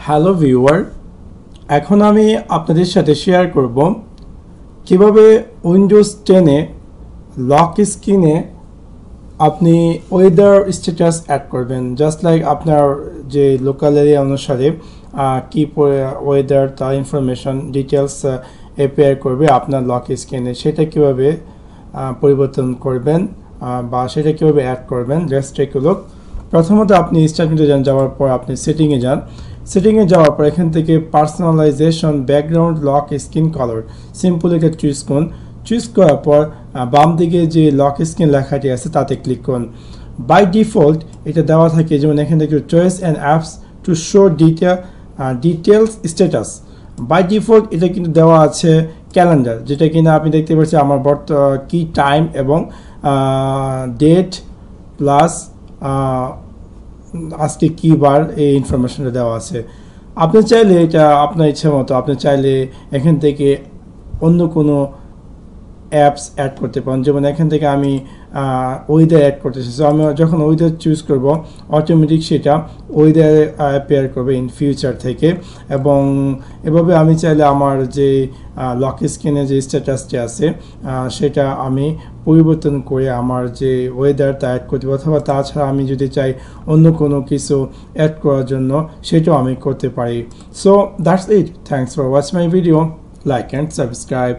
Hello viewer, এখন আমি আপনাদের সাথে শেয়ার করব কিভাবে উইন্ডোজ 10 এ লক স্ক্রিনে আপনি ওয়েদার স্ট্যাটাস অ্যাড করবেন। জাস্ট লাইক আপনার যে লোকাল এরিয়া অনুসারে কি ওয়েদার তার ইনফরমেশন ডিটেলস অ্যাপিয়ার করবে আপনার লক স্ক্রিনে, সেটা কিভাবে পরিবর্তন করবেন বা সেটা কিভাবে অ্যাড করবেন। Just take a look. প্রথমত আপনি স্টার্ট মেনুতে যাওয়ার পর আপনি সেটিংয়ে যান। সেটিংয়ে যাওয়ার পর এখান থেকে personalisation background lock screen colour simple এটা চুজ করুন। চুজ করার পর বাম দিকে যে লক স্ক্রিন লেখাটি আছে তাতে ক্লিক করুন। বাই ডিফল্ট এটা দেওয়া থাকে, যেমন এখান থেকে choice and apps to show details status. By default এটা কিন্তু দেওয়া আছে ক্যালেন্ডার, যেটা কিনা আপনি দেখতে পাচ্ছেন আমার কি টাইম এবং ডেট প্লাস আজকে কী বার, এই ইনফরমেশনটা দেওয়া আছে। আপনি চাইলে এটা আপনার ইচ্ছে মতো আপনি চাইলে এখান থেকে অন্য কোনো অ্যাপস অ্যাড করতে পারেন। যেমন এখান থেকে আমি ওয়েদার অ্যাড করতেছি, সো আমি যখন ওয়েদার চুজ করব অটোমেটিক সেটা ওয়েদার অ্যাপিয়ার করবে ইন ফিউচার থেকে। এবং এভাবে আমি চাইলে আমার যে লক স্ক্রিনে যে স্ট্যাটাসটি আছে সেটা আমি পরিবর্তন করে আমার যে ওয়েদারটা অ্যাড করতে পারি, অথবা তাছাড়া আমি যদি চাই অন্য কোনো কিছু অ্যাড করার জন্য সেটাও আমি করতে পারি। So that's it. Thanks for watch my video. Like and subscribe.